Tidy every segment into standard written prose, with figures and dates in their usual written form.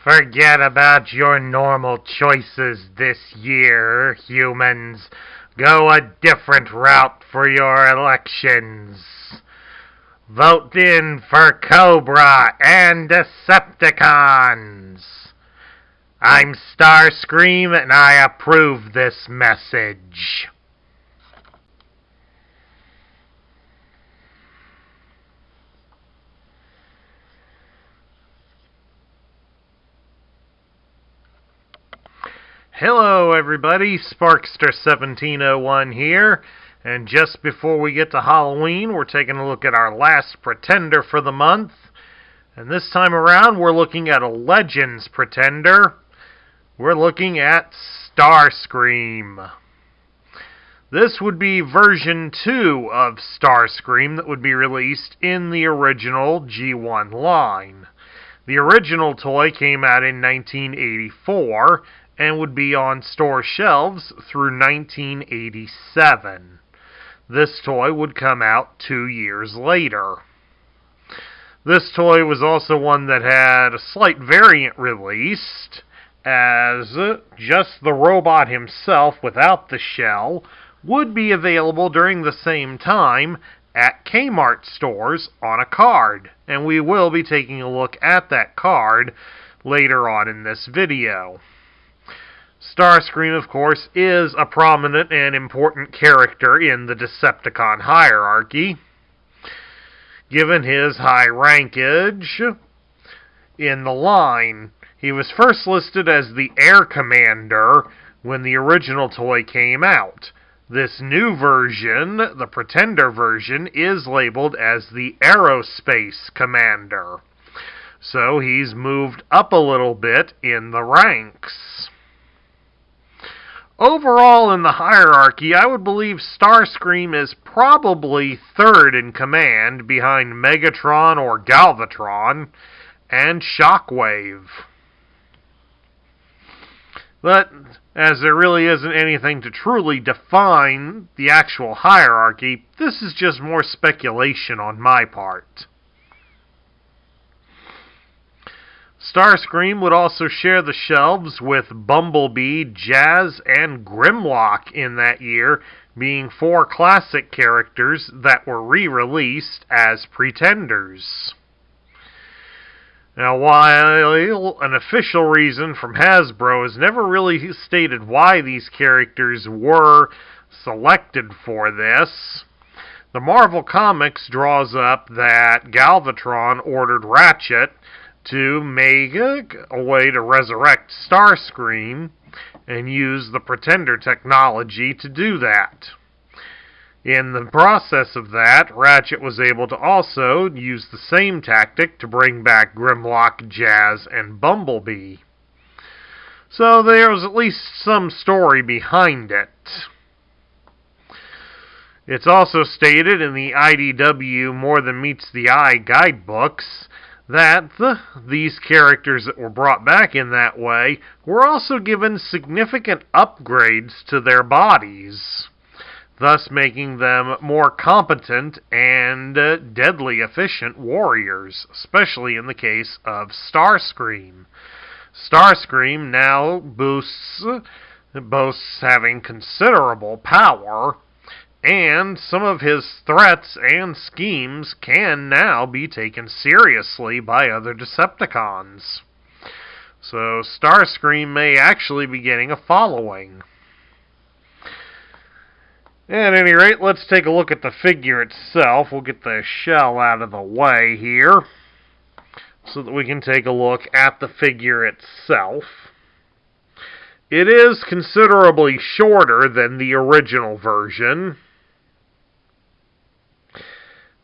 Forget about your normal choices this year, humans. Go a different route for your elections. Vote in for Cobra and Decepticons. I'm Starscream and I approve this message. Hello everybody, Sparkster1701 here, and just before we get to Halloween, we're taking a look at our last pretender for the month, and this time around we're looking at a Legends pretender. We're looking at Starscream. This would be version 2 of Starscream that would be released in the original G1 line. The original toy came out in 1984, and would be on store shelves through 1987. This toy would come out 2 years later. This toy was also one that had a slight variant released, as just the robot himself without the shell would be available during the same time at Kmart stores on a card, and we will be taking a look at that card later on in this video. Starscream, of course, is a prominent and important character in the Decepticon hierarchy. Given his high rankage in the line, he was first listed as the Air Commander when the original toy came out. This new version, the Pretender version, is labeled as the Aerospace Commander. So he's moved up a little bit in the ranks. Overall, in the hierarchy, I would believe Starscream is probably third in command behind Megatron or Galvatron and Shockwave. But, as there really isn't anything to truly define the actual hierarchy, this is just more speculation on my part. Starscream would also share the shelves with Bumblebee, Jazz, and Grimlock in that year, being 4 classic characters that were re-released as Pretenders. Now, while an official reason from Hasbro has never really stated why these characters were selected for this, the Marvel Comics draws up that Galvatron ordered Ratchet to make a way to resurrect Starscream and use the Pretender technology to do that. In the process of that, Ratchet was able to also use the same tactic to bring back Grimlock, Jazz, and Bumblebee. So there's at least some story behind it. It's also stated in the IDW More Than Meets the Eye guidebooks that these characters that were brought back in that way were also given significant upgrades to their bodies, thus making them more competent and deadly efficient warriors, especially in the case of Starscream. Starscream now boasts having considerable power, and some of his threats and schemes can now be taken seriously by other Decepticons. So Starscream may actually be getting a following. At any rate, let's take a look at the figure itself. We'll get the shell out of the way here so that we can take a look at the figure itself. It is considerably shorter than the original version.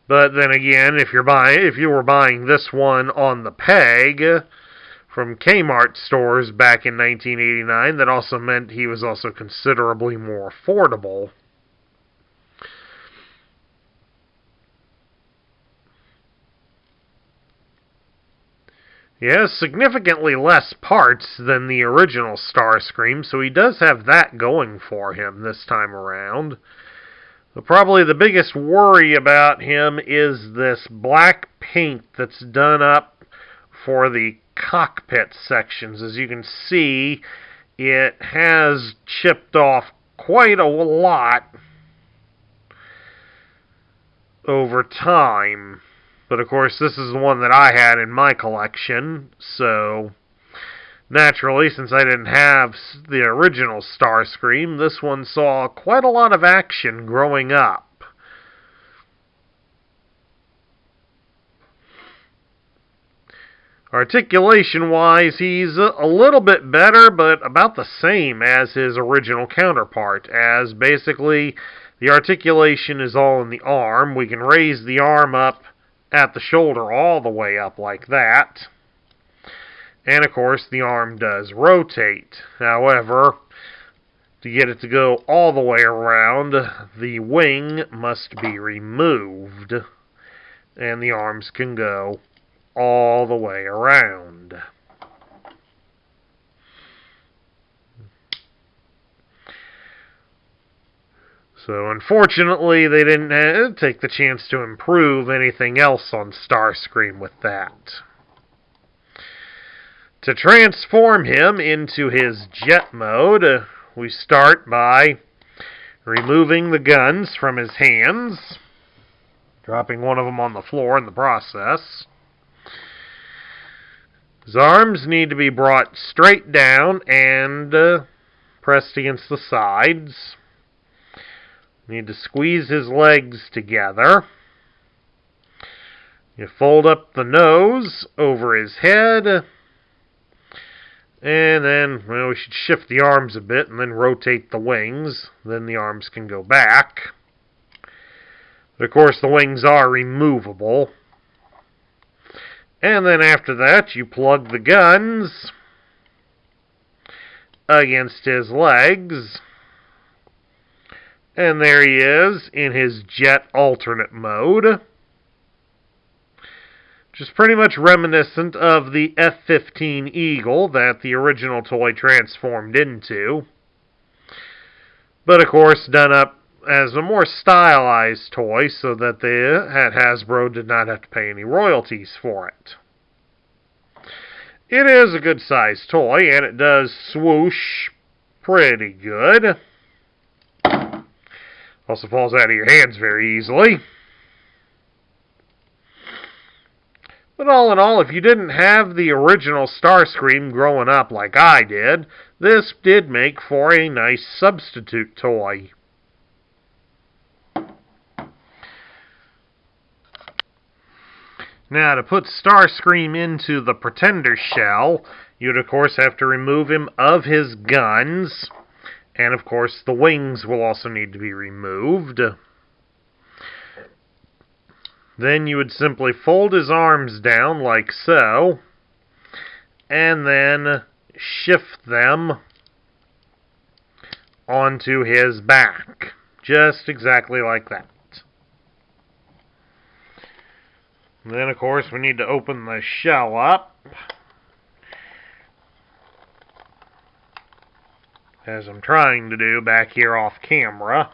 But then again, if you were buying this one on the peg from Kmart stores back in 1989, that also meant he was also considerably more affordable. He has significantly less parts than the original Starscream, so he does have that going for him this time around. But probably the biggest worry about him is this black paint that's done up for the cockpit sections. As you can see, it has chipped off quite a lot over time. But of course, this is the one that I had in my collection, so naturally, since I didn't have the original Starscream, this one saw quite a lot of action growing up. Articulation-wise, he's a little bit better, but about the same as his original counterpart, as basically the articulation is all in the arm. We can raise the arm up at the shoulder all the way up like that. And of course, the arm does rotate. However, to get it to go all the way around, the wing must be removed, and the arms can go all the way around. So unfortunately, they didn't take the chance to improve anything else on Starscream with that. To transform him into his jet mode, we start by removing the guns from his hands, dropping one of them on the floor in the process. His arms need to be brought straight down and pressed against the sides. Need to squeeze his legs together. You fold up the nose over his head. And then, well, we should shift the arms a bit and then rotate the wings. Then the arms can go back. But of course, the wings are removable. And then after that, you plug the guns against his legs. And there he is in his jet alternate mode, which is pretty much reminiscent of the F-15 Eagle that the original toy transformed into. But of course, done up as a more stylized toy so that Hasbro did not have to pay any royalties for it. It is a good sized toy, and it does swoosh pretty good. Also falls out of your hands very easily. But all in all, if you didn't have the original Starscream growing up like I did, this did make for a nice substitute toy. Now, to put Starscream into the Pretender shell, you'd of course have to remove him of his guns. And of course, the wings will also need to be removed. Then you would simply fold his arms down like so, and then shift them onto his back. Just exactly like that. And then, of course, we need to open the shell up, as I'm trying to do back here off camera.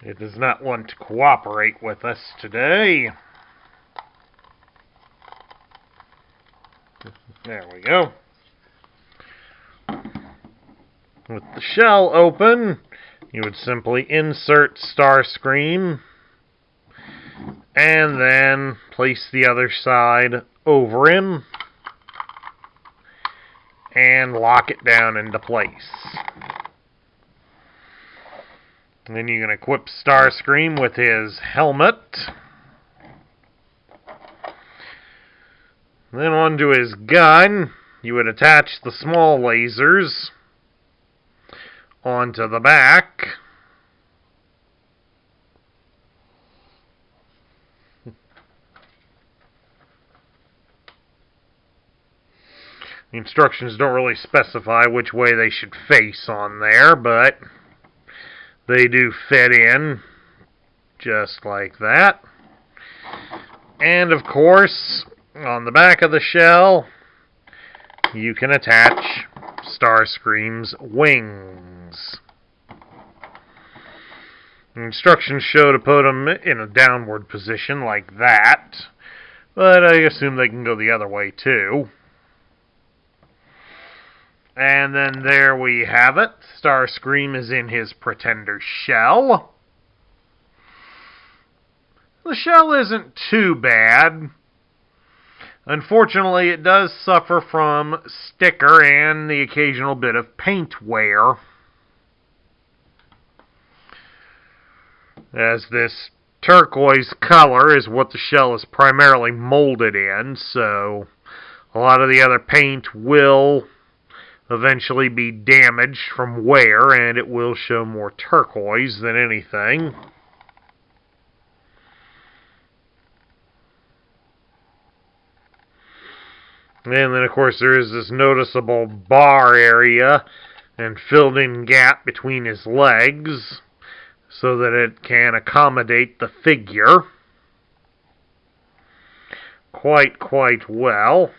It does not want to cooperate with us today. There we go. With the shell open, you would simply insert Starscream and then place the other side over him and lock it down into place. And then you can equip Starscream with his helmet. And then onto his gun, you would attach the small lasers onto the back. The instructions don't really specify which way they should face on there, but they do fit in just like that. And of course, on the back of the shell, you can attach Starscream's wings. The instructions show to put them in a downward position like that, but I assume they can go the other way too. And then there we have it. Starscream is in his Pretender shell. The shell isn't too bad. Unfortunately, it does suffer from sticker and the occasional bit of paint wear, as this turquoise color is what the shell is primarily molded in, so a lot of the other paint will eventually be damaged from wear, and it will show more turquoise than anything. And then, of course, there is this noticeable bar area and filled-in gap between his legs so that it can accommodate the figure quite well.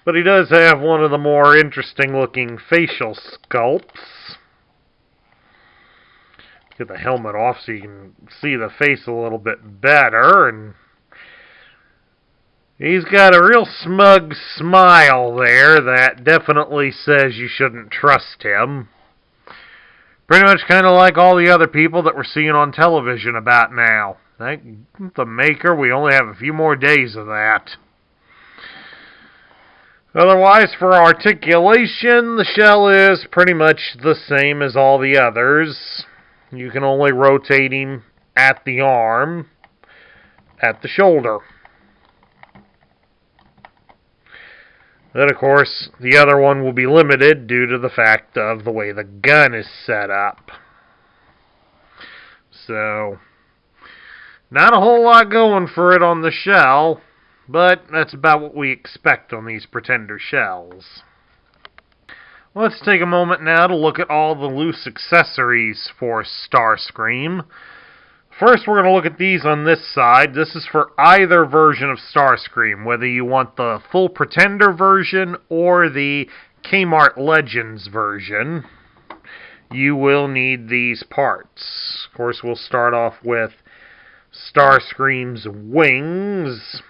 But he does have one of the more interesting-looking facial sculpts. Get the helmet off so you can see the face a little bit better, and he's got a real smug smile there that definitely says you shouldn't trust him. Pretty much kind of like all the other people that we're seeing on television about now. Thank the maker, we only have a few more days of that. Otherwise, for articulation, the shell is pretty much the same as all the others. You can only rotate him at the arm, at the shoulder. Then, of course, the other one will be limited due to the fact of the way the gun is set up. So, not a whole lot going for it on the shell, but that's about what we expect on these Pretender shells. Let's take a moment now to look at all the loose accessories for Starscream. First, we're going to look at these on this side. This is for either version of Starscream, whether you want the full Pretender version or the Kmart Legends version. You will need these parts. Of course, we'll start off with Starscream's wings.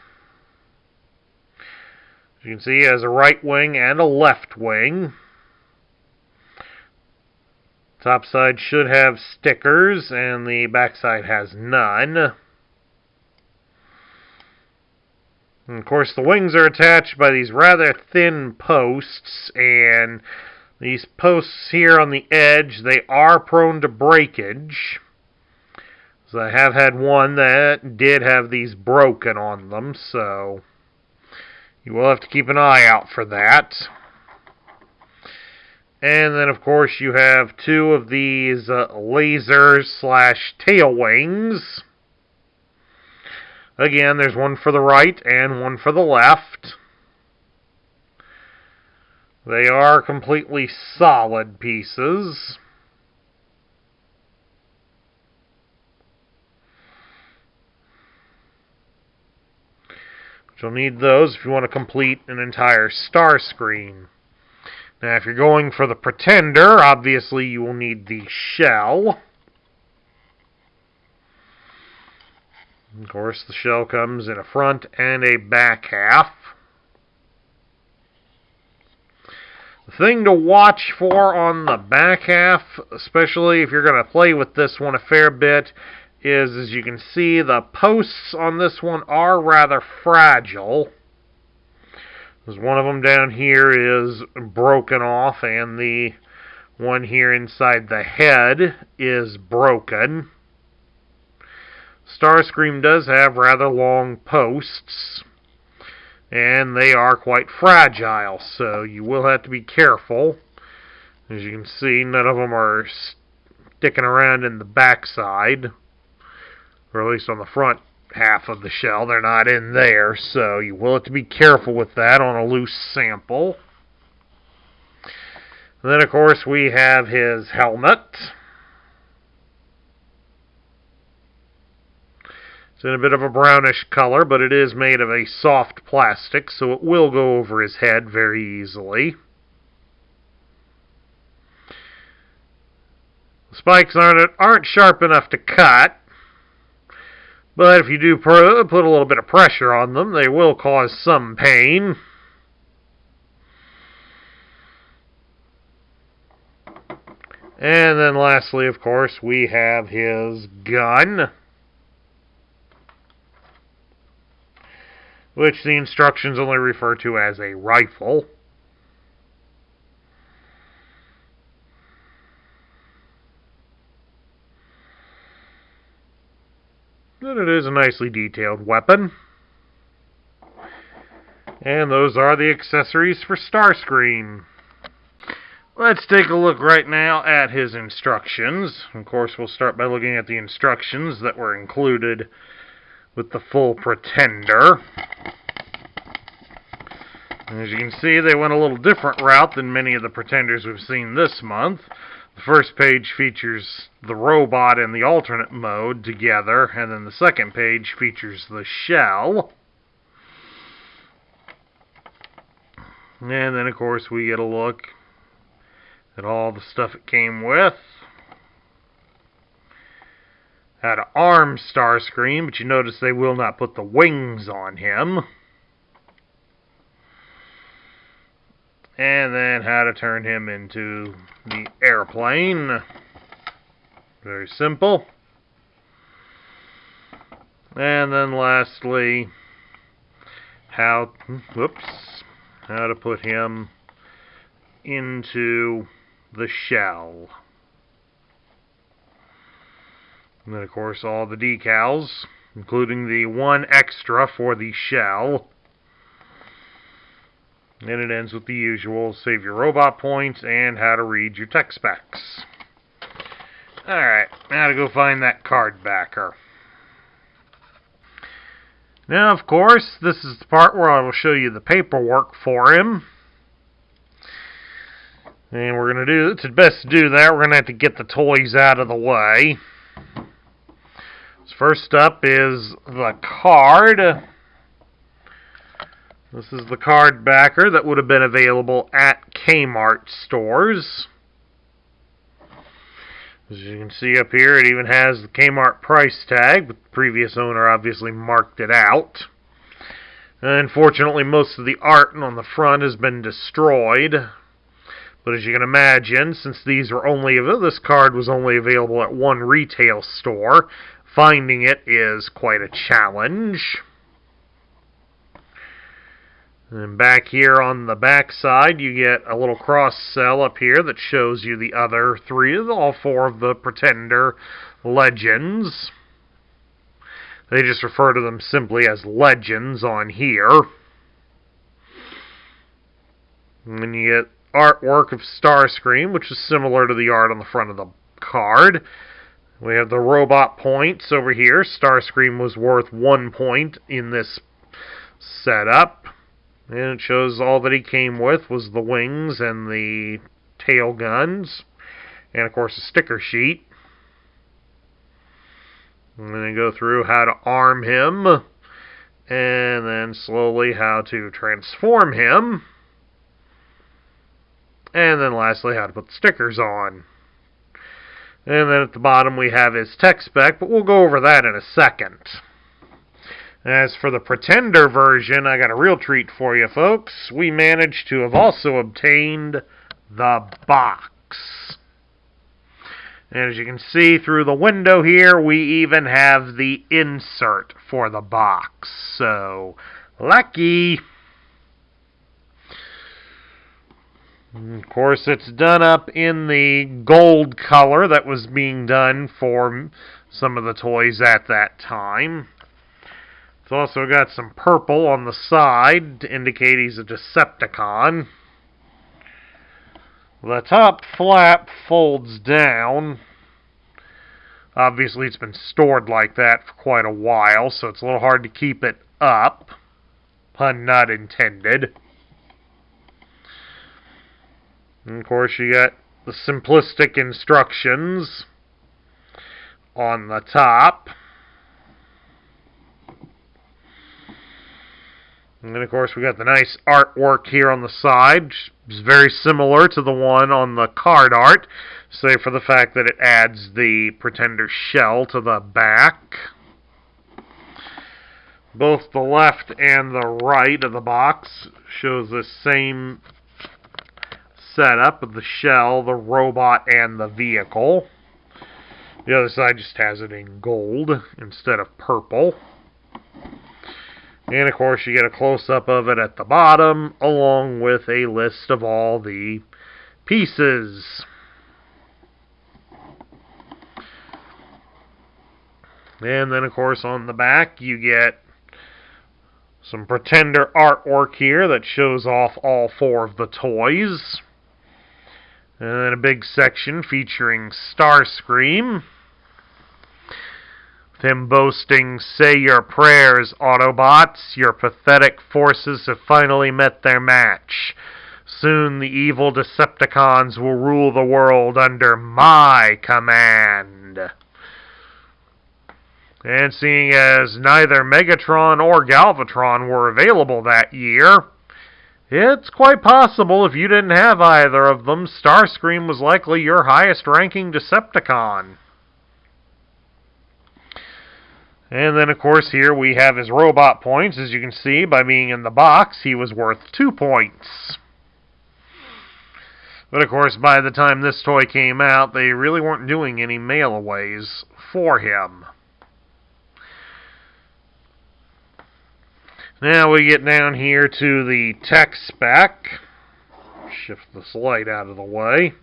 As you can see, he has a right wing and a left wing. Top side should have stickers, and the back side has none. And of course, the wings are attached by these rather thin posts, and these posts here on the edge, they are prone to breakage. So I have had one that did have these broken on them, so you will have to keep an eye out for that. And then, of course, you have two of these laser/tail wings. Again, there's one for the right and one for the left. They are completely solid pieces. But you'll need those if you want to complete an entire Starscream. Now, if you're going for the Pretender, obviously you will need the shell. Of course, the shell comes in a front and a back half. The thing to watch for on the back half, especially if you're going to play with this one a fair bit, is, as you can see, the posts on this one are rather fragile. Because one of them down here is broken off, and the one here inside the head is broken. Starscream does have rather long posts, and they are quite fragile, so you will have to be careful. As you can see, none of them are sticking around in the backside, or at least on the front half of the shell. They're not in there, so you will have to be careful with that on a loose sample. And then, of course, we have his helmet. It's in a bit of a brownish color, but it is made of a soft plastic, so it will go over his head very easily. The spikes aren't sharp enough to cut, but if you do put a little bit of pressure on them, they will cause some pain. And then lastly, of course, we have his gun, which the instructions only refer to as a rifle. But it is a nicely detailed weapon. And those are the accessories for Starscream. Let's take a look right now at his instructions. Of course, we'll start by looking at the instructions that were included with the full Pretender. As you can see, they went a little different route than many of the Pretenders we've seen this month. The first page features the robot and the alternate mode together, and then the second page features the shell. And then, of course, we get a look at all the stuff it came with. How to arm Starscream, but you notice they will not put the wings on him. And then how to turn him into the airplane. Very simple. And then lastly, how to put him into the shell. And then, of course, all the decals, including the one extra for the shell. And it ends with the usual save your robot points and how to read your tech specs. Alright, now to go find that card backer. Now, of course, this is the part where I will show you the paperwork for him. And we're going to do, to best do that, we're going to have to get the toys out of the way. So first up is the card. This is the card backer that would have been available at Kmart stores. As you can see up here, it even has the Kmart price tag, but the previous owner obviously marked it out. Unfortunately, most of the art on the front has been destroyed. But as you can imagine, since this card was only available at one retail store, finding it is quite a challenge. And back here on the back side, you get a little cross-cell up here that shows you the other all four of the Pretender legends. They just refer to them simply as legends on here. And then you get artwork of Starscream, which is similar to the art on the front of the card. We have the robot points over here. Starscream was worth 1 point in this setup. And it shows all that he came with was the wings and the tail guns. And, of course, a sticker sheet. And then go through how to arm him. And then slowly how to transform him. And then lastly, how to put the stickers on. And then at the bottom we have his tech spec, but we'll go over that in a second. As for the Pretender version, I got a real treat for you, folks. We managed to have also obtained the box. And as you can see through the window here, we even have the insert for the box. So, lucky! Of course, it's done up in the gold color that was being done for some of the toys at that time. It's also got some purple on the side to indicate he's a Decepticon. The top flap folds down. Obviously, it's been stored like that for quite a while, so it's a little hard to keep it up. Pun not intended. And of course, you got the simplistic instructions on the top. And then, of course, we got the nice artwork here on the side. It's very similar to the one on the card art, save for the fact that it adds the Pretender shell to the back. Both the left and the right of the box shows the same setup of the shell, the robot, and the vehicle. The other side just has it in gold instead of purple. And of course you get a close-up of it at the bottom, along with a list of all the pieces. And then of course on the back you get some Pretender artwork here that shows off all 4 of the toys. And then a big section featuring Starscream, with him boasting, "Say your prayers, Autobots. Your pathetic forces have finally met their match. Soon the evil Decepticons will rule the world under my command." And seeing as neither Megatron or Galvatron were available that year, it's quite possible if you didn't have either of them, Starscream was likely your highest-ranking Decepticon. And then, of course, here we have his robot points. As you can see, by being in the box, he was worth 2 points. But, of course, by the time this toy came out, they really weren't doing any mail-aways for him. Now we get down here to the tech spec. Shift this light out of the way.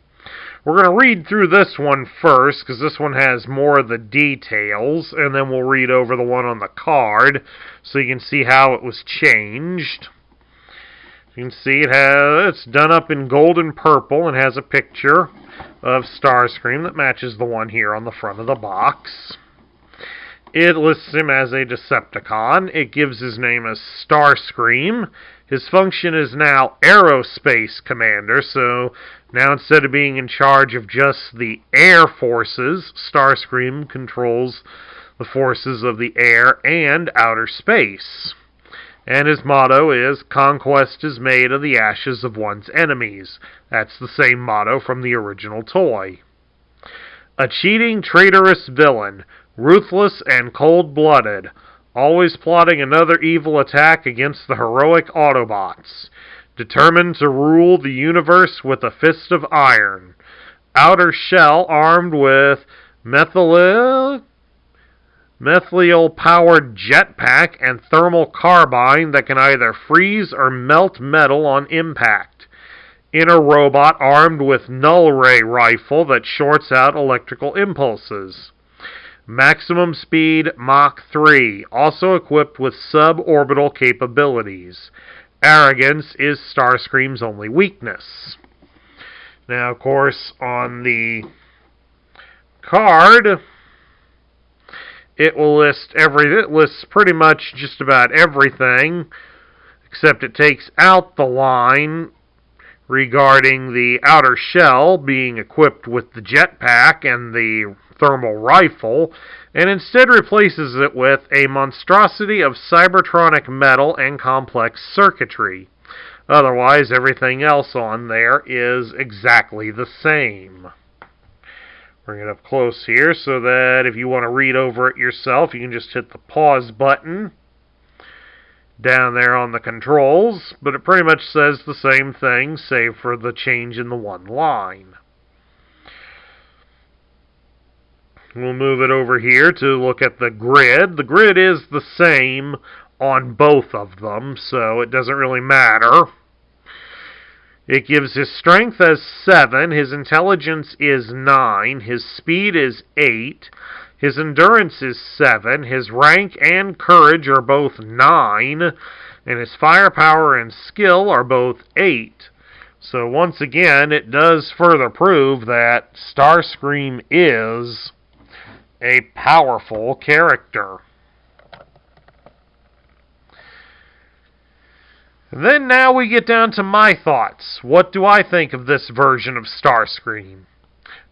We're going to read through this one first, because this one has more of the details, and then we'll read over the one on the card, so you can see how it was changed. You can see it's done up in gold and purple, and has a picture of Starscream that matches the one here on the front of the box. It lists him as a Decepticon. It gives his name as Starscream. His function is now Aerospace Commander, so now instead of being in charge of just the air forces, Starscream controls the forces of the air and outer space. And his motto is, "Conquest is made of the ashes of one's enemies." That's the same motto from the original toy. A cheating, traitorous villain, ruthless and cold-blooded, always plotting another evil attack against the heroic Autobots, determined to rule the universe with a fist of iron. Outer shell armed with methyl-powered jetpack and thermal carbine that can either freeze or melt metal on impact. Inner robot armed with null ray rifle that shorts out electrical impulses. Maximum speed Mach 3, also equipped with suborbital capabilities. Arrogance is Starscream's only weakness. Now, of course, on the card, it lists pretty much just about everything, except it takes out the line regarding the outer shell being equipped with the jetpack and the thermal rifle, and instead replaces it with a monstrosity of cybertronic metal and complex circuitry. Otherwise, everything else on there is exactly the same. Bring it up close here so that if you want to read over it yourself, you can just hit the pause button down there on the controls, but it pretty much says the same thing, save for the change in the one line. We'll move it over here to look at the grid. The grid is the same on both of them, so it doesn't really matter. It gives his strength as 7, his intelligence is 9, his speed is 8, his endurance is 7, his rank and courage are both 9, and his firepower and skill are both 8. So once again, it does further prove that Starscream is a powerful character. And then now we get down to my thoughts. What do I think of this version of Starscream?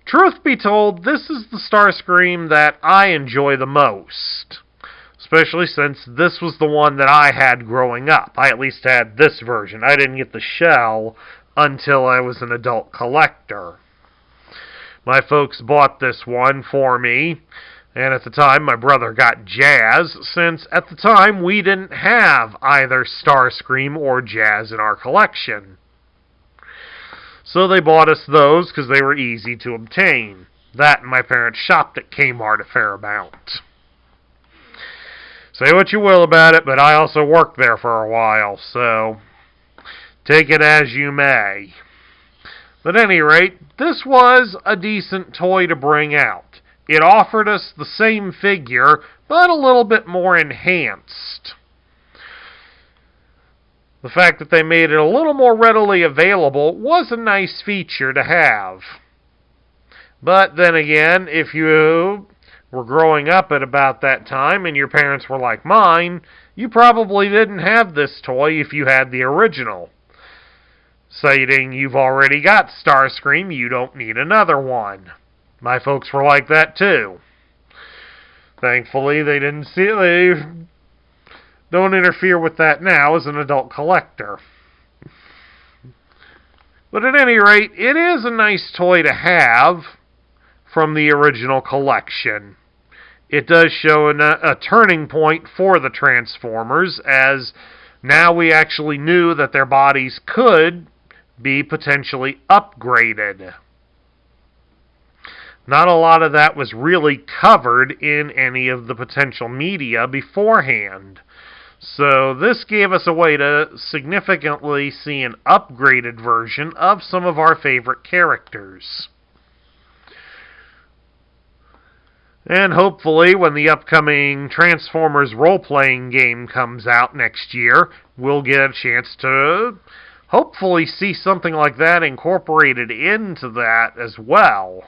Truth be told, this is the Starscream that I enjoy the most. Especially since this was the one that I had growing up. I at least had this version. I didn't get the shell until I was an adult collector. My folks bought this one for me, and at the time my brother got Jazz, since at the time we didn't have either Starscream or Jazz in our collection. So they bought us those because they were easy to obtain. That and my parents shopped at Kmart a fair amount. Say what you will about it, but I also worked there for a while, so take it as you may. But at any rate, this was a decent toy to bring out. It offered us the same figure, but a little bit more enhanced. The fact that they made it a little more readily available was a nice feature to have. But then again, if you were growing up at about that time and your parents were like mine, you probably didn't have this toy if you had the original. Stating you've already got Starscream, you don't need another one. My folks were like that too. Thankfully, they don't interfere with that now as an adult collector. But at any rate, it is a nice toy to have from the original collection. It does show a turning point for the Transformers, as now we actually knew that their bodies could be potentially upgraded. Not a lot of that was really covered in any of the potential media beforehand. So this gave us a way to significantly see an upgraded version of some of our favorite characters. And hopefully when the upcoming Transformers role-playing game comes out next year, we'll get a chance to hopefully see something like that incorporated into that as well.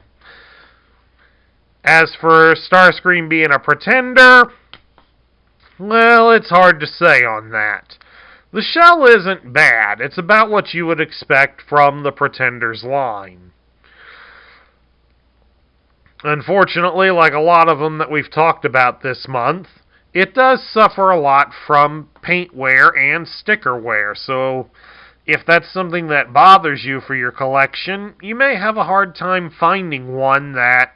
As for Starscream being a pretender, well, it's hard to say on that. The shell isn't bad. It's about what you would expect from the Pretenders line. Unfortunately, like a lot of them that we've talked about this month, it does suffer a lot from paint wear and sticker wear, so if that's something that bothers you for your collection, you may have a hard time finding one that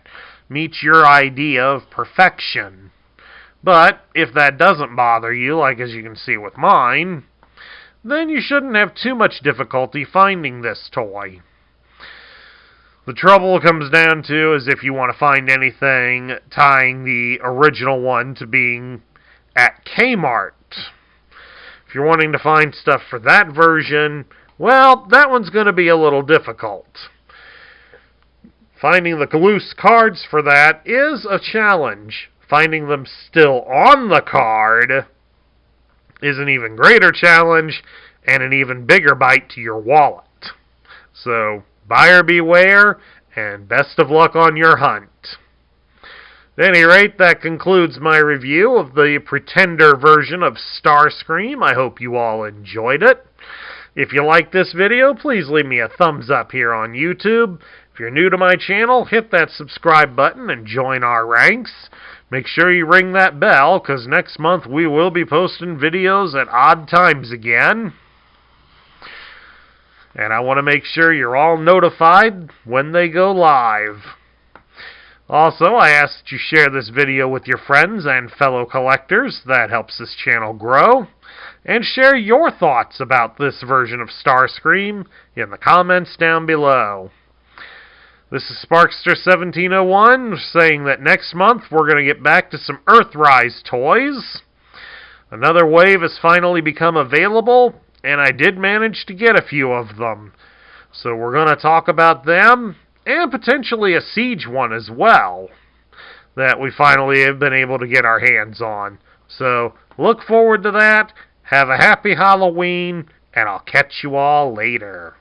meets your idea of perfection. But if that doesn't bother you, like as you can see with mine, then you shouldn't have too much difficulty finding this toy. The trouble comes down to is if you want to find anything tying the original one to being at Kmart. If you're wanting to find stuff for that version, well, that one's going to be a little difficult. Finding the loose cards for that is a challenge. Finding them still on the card is an even greater challenge and an even bigger bite to your wallet. So, buyer beware, and best of luck on your hunt. At any rate, that concludes my review of the Pretender version of Starscream. I hope you all enjoyed it. If you like this video, please leave me a thumbs up here on YouTube. If you're new to my channel, hit that subscribe button and join our ranks. Make sure you ring that bell, because next month we will be posting videos at odd times again. And I want to make sure you're all notified when they go live. Also, I ask that you share this video with your friends and fellow collectors. That helps this channel grow. And share your thoughts about this version of Starscream in the comments down below. This is Sparkster1701 saying that next month we're going to get back to some Earthrise toys. Another wave has finally become available, and I did manage to get a few of them. So we're going to talk about them, and potentially a Siege one as well, that we finally have been able to get our hands on. So look forward to that. Have a happy Halloween, and I'll catch you all later.